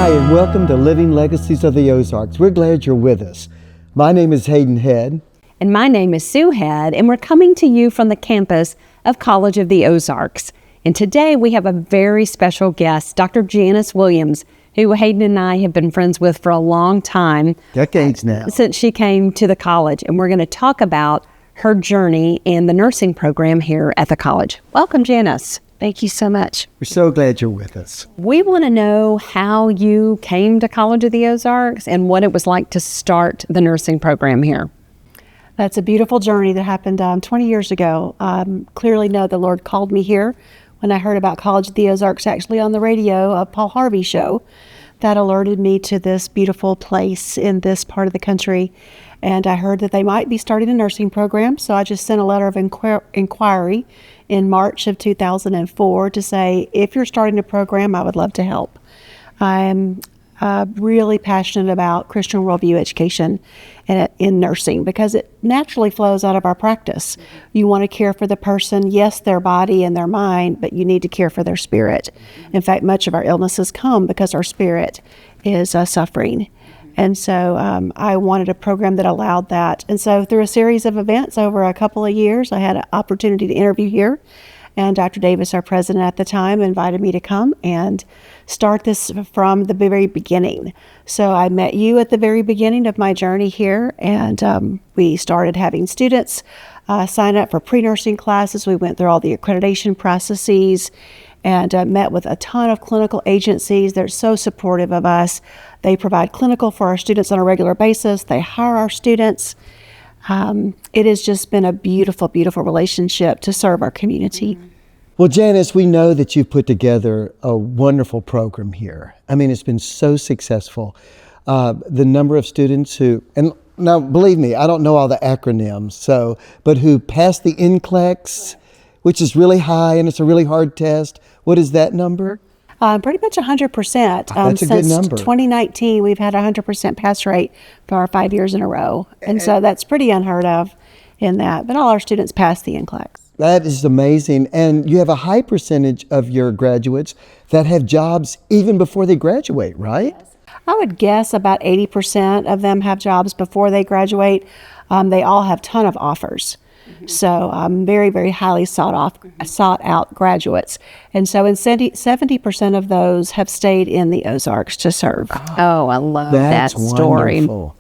Hi, and welcome to Living Legacies of the Ozarks. We're glad you're with us. My name is Hayden Head. And my name is Sue Head, and we're coming to you from the campus of College of the Ozarks. And today we have a very special guest, Dr. Janice Williams, who Hayden and I have been friends with for a long time. Decades now. Since she came to the college. And we're going to talk about her journey in the nursing program here at the college. Welcome, Janice. Thank you so much. We're so glad you're with us. We want to know how you came to College of the Ozarks and what it was like to start the nursing program here. That's a beautiful journey that happened 20 years ago. Clearly know the Lord called me here when I heard about College of the Ozarks actually on the radio, a Paul Harvey show. That alerted me to this beautiful place in this part of the country. And I heard that they might be starting a nursing program, so I just sent a letter of inquiry in March of 2004 to say, if you're starting a program, I would love to help. I'm really passionate about Christian worldview education in nursing because it naturally flows out of our practice. You want to care for the person, yes, their body and their mind, but you need to care for their spirit. In fact, much of our illnesses come because our spirit is suffering. And so I wanted a program that allowed that. And so through a series of events over a couple of years, I had an opportunity to interview here. And Dr. Davis, our president at the time, invited me to come and start this from the very beginning. So I met you at the very beginning of my journey here, and we started having students sign up for pre-nursing classes. We went through all the accreditation processes and met with a ton of clinical agencies. They're so supportive of us. They provide clinical for our students on a regular basis. They hire our students. It has just been a beautiful, beautiful relationship to serve our community. Well, Janice, we know that you've put together a wonderful program here. I mean, it's been so successful. The number of students who, and now believe me, I don't know all the acronyms, but who passed the NCLEX, which is really high and it's a really hard test. What is that number? Pretty much 100%. That's a good number. Since 2019, we've had a 100% pass rate for our 5 years in a row. And so that's pretty unheard of in that. But all our students pass the NCLEX. That is amazing. And you have a high percentage of your graduates that have jobs even before they graduate, right? I would guess about 80% of them have jobs before they graduate. They all have a ton of offers. So very, very highly sought out graduates. And so 70% of those have stayed in the Ozarks to serve. Oh, I love that story. Wonderful.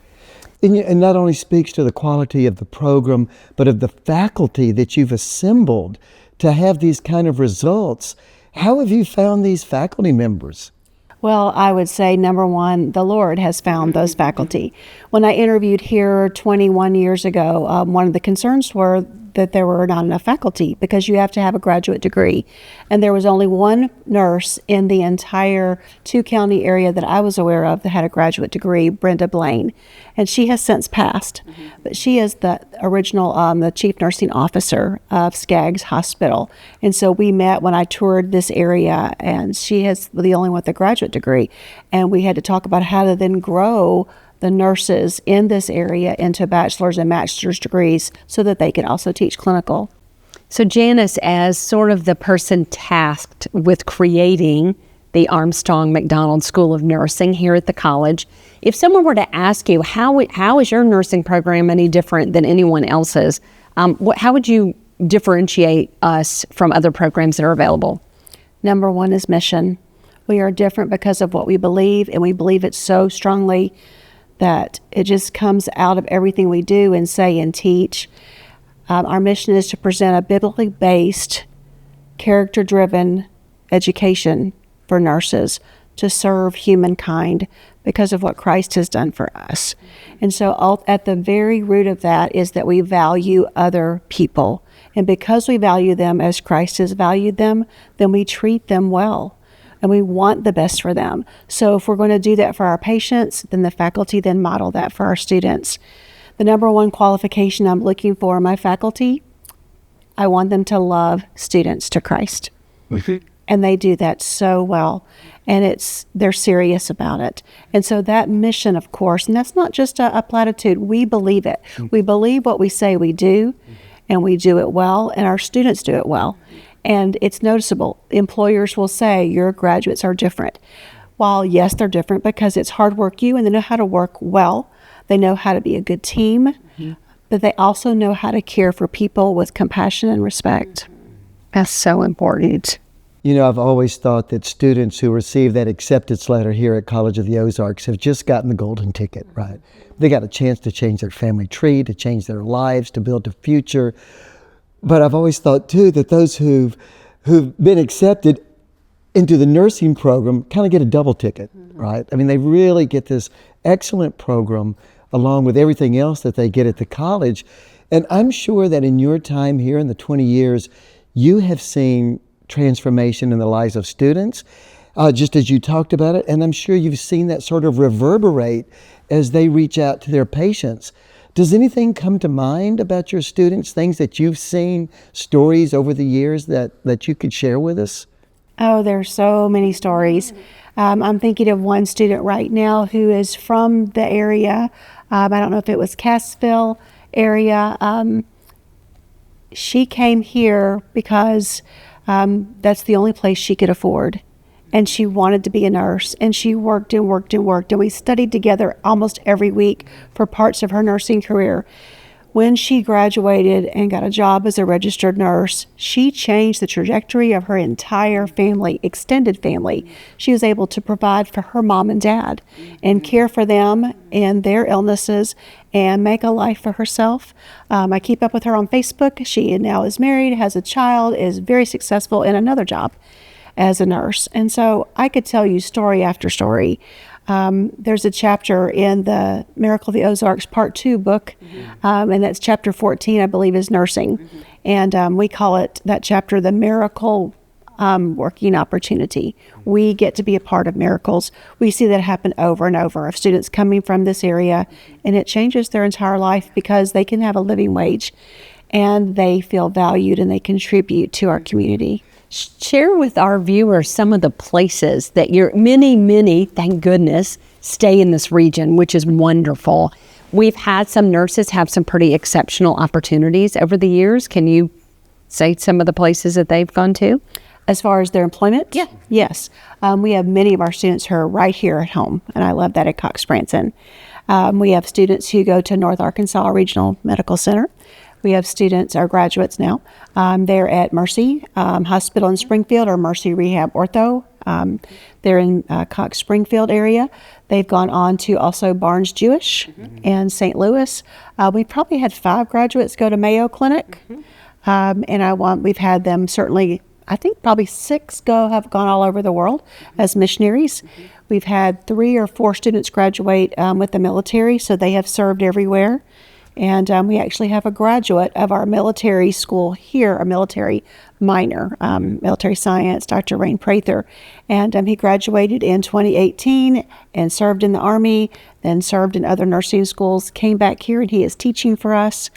And not only speaks to the quality of the program, but of the faculty that you've assembled to have these kind of results. How have you found these faculty members? Well, I would say, number one, the Lord has found those faculty. When I interviewed here 21 years ago, one of the concerns were that there were not enough faculty because you have to have a graduate degree. And there was only one nurse in the entire two-county area that I was aware of that had a graduate degree, Brenda Blaine. And she has since passed. But she is the original, the chief nursing officer of Skaggs Hospital. And so we met when I toured this area, and she is the only one with a graduate degree. And we had to talk about how to then grow the nurses in this area into bachelor's and master's degrees so that they can also teach clinical. So Janice, as sort of the person tasked with creating the Armstrong McDonald School of Nursing here at the college, if someone were to ask you, how is your nursing program any different than anyone else's, how would you differentiate us from other programs that are available? Number one is mission. We are different because of what we believe, and we believe it so strongly that it just comes out of everything we do and say and teach. Our mission is to present a biblically based, character-driven education for nurses to serve humankind because of what Christ has done for us. And so at the very root of that is that we value other people. And because we value them as Christ has valued them, then we treat them well. And we want the best for them. So if we're going to do that for our patients, then the faculty then model that for our students. The number one qualification I'm looking for in my faculty, I want them to love students to Christ. And they do that so well. And they're serious about it. And so that mission, of course, and that's not just a platitude, we believe it. We believe what we say we do, and we do it well, and our students do it well. And it's noticeable. Employers will say, your graduates are different. while yes, they're different because it's hard work and they know how to work well. They know how to be a good team, but they also know how to care for people with compassion and respect. That's so important. You know, I've always thought that students who receive that acceptance letter here at College of the Ozarks have just gotten the golden ticket, right? They got a chance to change their family tree, to change their lives, to build a future. But I've always thought, too, that those who've been accepted into the nursing program kind of get a double ticket, right? I mean, they really get this excellent program along with everything else that they get at the college. And I'm sure that in your time here in the 20 years, you have seen transformation in the lives of students, just as you talked about it. And I'm sure you've seen that sort of reverberate as they reach out to their patients. Does anything come to mind about your students, things that you've seen, stories over the years that you could share with us? Oh, there's so many stories. I'm thinking of one student right now who is from the area. I don't know if it was Cassville area. She came here because that's the only place she could afford. And she wanted to be a nurse. And she worked and worked and worked. And we studied together almost every week for parts of her nursing career. When she graduated and got a job as a registered nurse, she changed the trajectory of her entire family, extended family. She was able to provide for her mom and dad and care for them and their illnesses and make a life for herself. I keep up with her on Facebook. She now is married, has a child, is very successful in another job as a nurse. And so I could tell you story after story. There's a chapter in the Miracle of the Ozarks Part 2 book, and that's chapter 14, I believe, is nursing. And we call it, that chapter, the miracle working opportunity. We get to be a part of miracles. We see that happen over and over of students coming from this area, and it changes their entire life because they can have a living wage, and they feel valued, and they contribute to our community. Share with our viewers some of the places that many, thank goodness, stay in this region, which is wonderful. We've had some nurses have some pretty exceptional opportunities over the years. Can you say some of the places that they've gone to? As far as their employment? Yeah. Yes. We have many of our students who are right here at home, and I love that at Cox Branson. We have students who go to North Arkansas Regional Medical Center. We have students, our graduates now, they're at Mercy Hospital in Springfield or Mercy Rehab Ortho. They're in Cox Springfield area. They've gone on to also Barnes Jewish and St. Louis. We've probably had 5 graduates go to Mayo Clinic. And we've had them certainly, I think probably 6 have gone all over the world as missionaries. We've had 3 or 4 students graduate with the military, so they have served everywhere. And we actually have a graduate of our military school here, a military minor, military science, Dr. Rain Prather. And he graduated in 2018 and served in the Army, then served in other nursing schools, came back here, and he is teaching for us.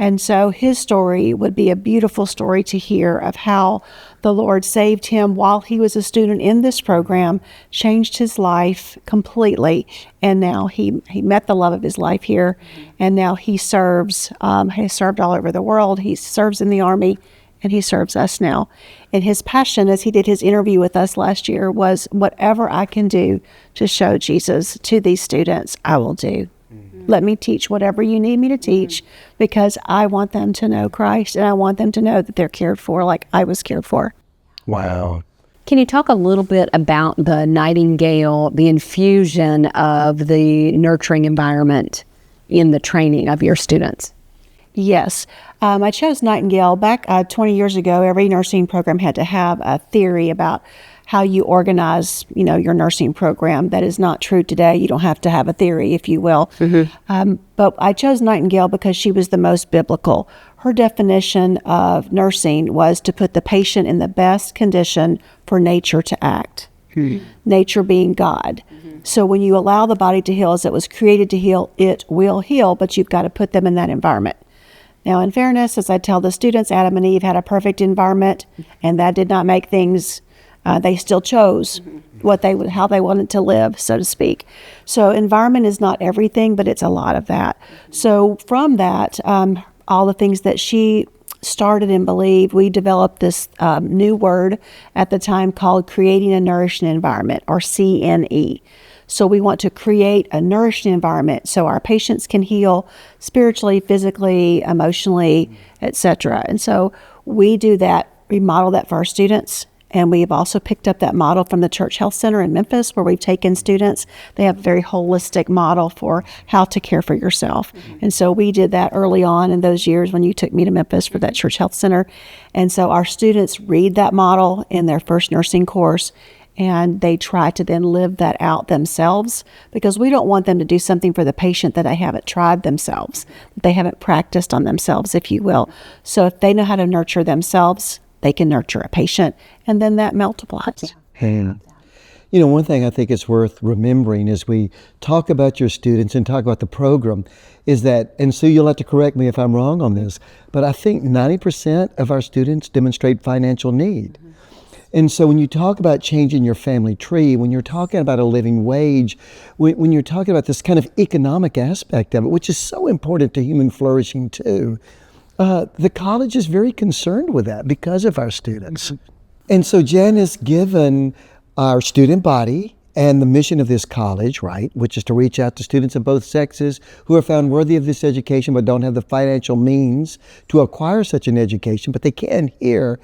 And so his story would be a beautiful story to hear of how the Lord saved him while he was a student in this program, changed his life completely, and now he met the love of his life here, and now he serves, has served all over the world. He serves in the Army, and he serves us now. And his passion, as he did his interview with us last year, was whatever I can do to show Jesus to these students, I will do. Let me teach whatever you need me to teach, because I want them to know Christ, and I want them to know that they're cared for like I was cared for. Wow. Can you talk a little bit about the Nightingale, the infusion of the nurturing environment in the training of your students? Yes. I chose Nightingale back 20 years ago. Every nursing program had to have a theory about how you organize, your nursing program. That is not true today. You don't have to have a theory, if you will. But I chose Nightingale because she was the most biblical. Her definition of nursing was to put the patient in the best condition for nature to act. Nature being God. So when you allow the body to heal as it was created to heal, it will heal, but you've got to put them in that environment. Now, in fairness, as I tell the students, Adam and Eve had a perfect environment, and that did not make things. They still chose how they wanted to live, so to speak. So environment is not everything, but it's a lot of that. So from that, all the things that she started and believed, we developed this new word at the time called creating a nourishing environment, or CNE. So we want to create a nourishing environment so our patients can heal spiritually, physically, emotionally, etc. And so we do that, we model that for our students. And we've also picked up that model from the Church Health Center in Memphis, where we've taken students. They have a very holistic model for how to care for yourself. And so we did that early on in those years when you took me to Memphis for that Church Health Center. And so our students read that model in their first nursing course, and they try to then live that out themselves, because we don't want them to do something for the patient that they haven't tried themselves, that they haven't practiced on themselves, if you will. So if they know how to nurture themselves, they can nurture a patient, and then that multiplies. Yeah. You know, one thing I think it's worth remembering as we talk about your students and talk about the program is that, and Sue, you'll have to correct me if I'm wrong on this, but I think 90% of our students demonstrate financial need. And so when you talk about changing your family tree, when you're talking about a living wage, when you're talking about this kind of economic aspect of it, which is so important to human flourishing too, the college is very concerned with that because of our students. And so Jan has given our student body and the mission of this college, right, which is to reach out to students of both sexes who are found worthy of this education but don't have the financial means to acquire such an education, but they can here.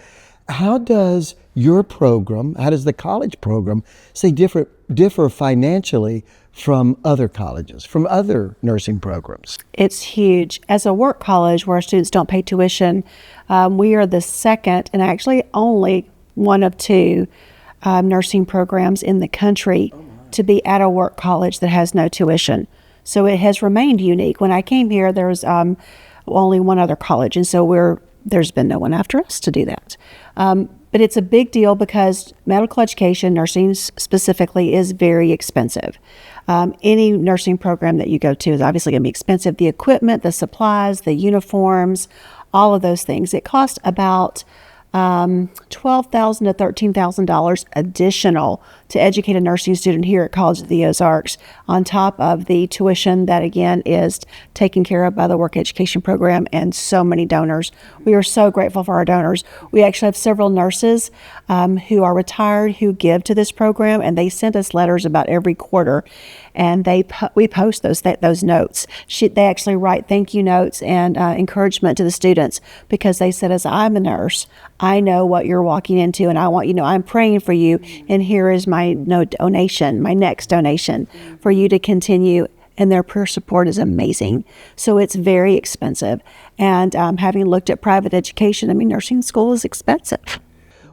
How does your program, how does the college program, say differ financially from other colleges, from other nursing programs? It's huge. As a work college where our students don't pay tuition, we are the second and actually only one of two nursing programs in the country to be at a work college that has no tuition. So it has remained unique. When I came here, there was only one other college, and so there's been no one after us to do that. But it's a big deal because medical education, nursing specifically, is very expensive. Any nursing program that you go to is obviously going to be expensive. The equipment, the supplies, the uniforms, all of those things. It costs about $12,000 to $13,000 additional to educate a nursing student here at College of the Ozarks, on top of the tuition that, again, is taken care of by the work education program and so many donors. We are so grateful for our donors. We actually have several nurses who are retired who give to this program, and they send us letters about every quarter, and we post those notes. They actually write thank you notes and encouragement to the students, because they said, as I'm a nurse, I know what you're walking into, and I want you to know I'm praying for you, and here is my donation, my next donation for you to continue. And their prayer support is amazing. So it's very expensive. And having looked at private education, I mean, nursing school is expensive.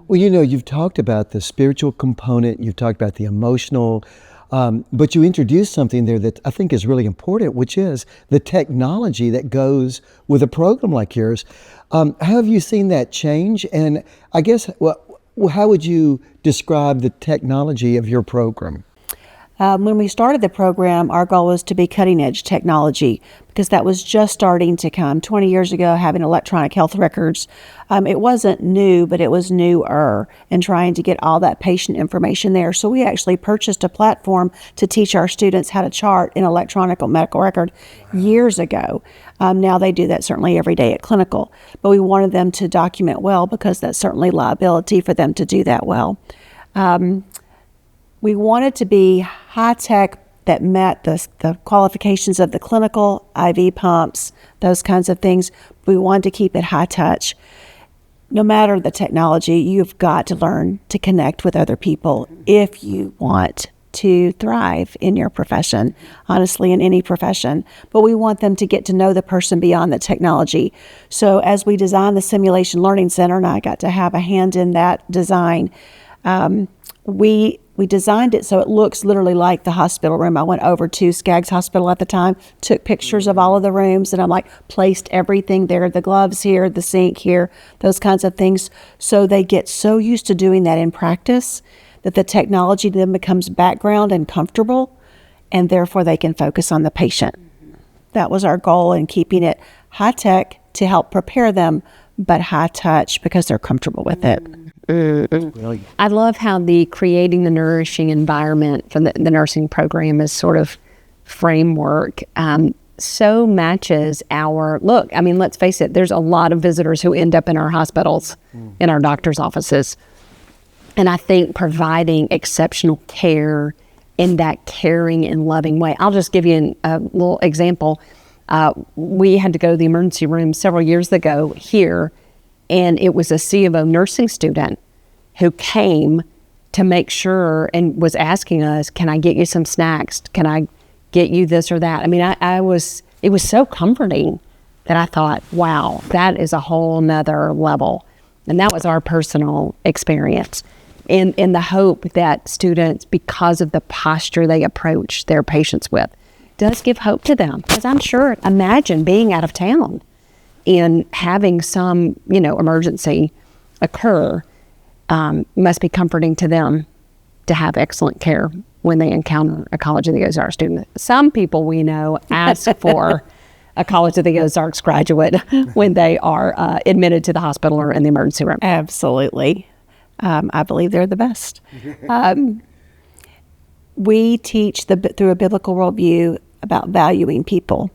Well, you know, you've talked about the spiritual component, you've talked about the emotional, but you introduced something there that I think is really important, which is the technology that goes with a program like yours. How have you seen that change? And I guess, how would you describe the technology of your program? When we started the program, our goal was to be cutting edge technology, because that was just starting to come. 20 years ago, having electronic health records, it wasn't new, but it was newer, and trying to get all that patient information there. So we actually purchased a platform to teach our students how to chart an electronic medical record years ago. Now they do that certainly every day at clinical, but we wanted them to document well, because that's certainly liability for them to do that well. We wanted to be high-tech that met the qualifications of the clinical, IV pumps, those kinds of things. We wanted to keep it high-touch. No matter the technology, you've got to learn to connect with other people if you want to thrive in your profession, honestly, in any profession. But we want them to get to know the person beyond the technology. So as we designed the Simulation Learning Center, and I got to have a hand in that design, we designed it so it looks literally like the hospital room. I went over to Skaggs Hospital at the time, took pictures of all of the rooms, and I'm placed everything there, the gloves here, the sink here, those kinds of things. So they get so used to doing that in practice that the technology then becomes background and comfortable, and therefore they can focus on the patient. That was our goal in keeping it high tech to help prepare them, but high touch because they're comfortable with it. I love how the creating the nourishing environment for the nursing program is sort of framework so matches our look. I mean, let's face it, there's a lot of visitors who end up in our hospitals, in our doctor's offices. And I think providing exceptional care in that caring and loving way. I'll just give you a little example. We had to go to the emergency room several years ago here, and it was a C of O nursing student who came to make sure and was asking us, can I get you some snacks? Can I get you this or that? I mean, it was so comforting that I thought, wow, that is a whole nother level. And that was our personal experience. In the hope that students, because of the posture they approach their patients with, does give hope to them. Because I'm sure, imagine being out of town and having some, emergency occur, must be comforting to them to have excellent care when they encounter a College of the Ozarks student. Some people we know ask for a College of the Ozarks graduate when they are admitted to the hospital or in the emergency room. Absolutely. I believe they're the best. We teach through a biblical worldview about valuing people.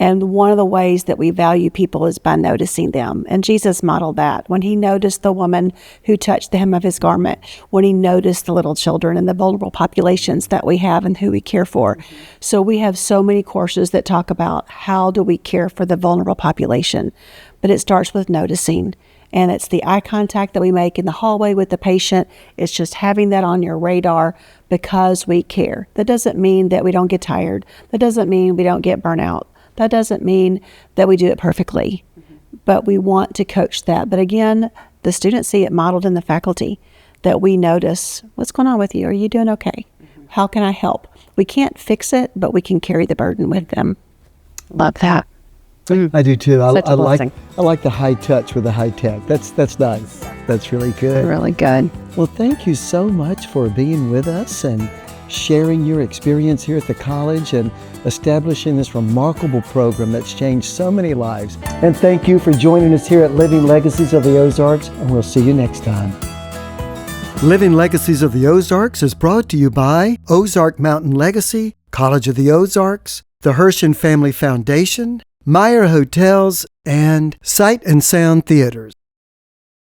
And one of the ways that we value people is by noticing them. And Jesus modeled that when he noticed the woman who touched the hem of his garment, when he noticed the little children and the vulnerable populations that we have and who we care for. So we have so many courses that talk about how do we care for the vulnerable population. But it starts with noticing. And it's the eye contact that we make in the hallway with the patient. It's just having that on your radar because we care. That doesn't mean that we don't get tired. That doesn't mean we don't get burnout. That doesn't mean that we do it perfectly. But we want to coach that. But again, the students see it modeled in the faculty, that we notice, what's going on with you? Are you doing okay? How can I help? We can't fix it, but we can carry the burden with them. Love that. I do too. Such a blessing. I like the high touch with the high tech. That's nice. That's really good. Really good. Well, thank you so much for being with us and sharing your experience here at the college and establishing this remarkable program that's changed so many lives. And thank you for joining us here at Living Legacies of the Ozarks, and we'll see you next time. Living Legacies of the Ozarks is brought to you by Ozark Mountain Legacy, College of the Ozarks, the Hershin Family Foundation, Meyer Hotels, and Sight and Sound Theaters.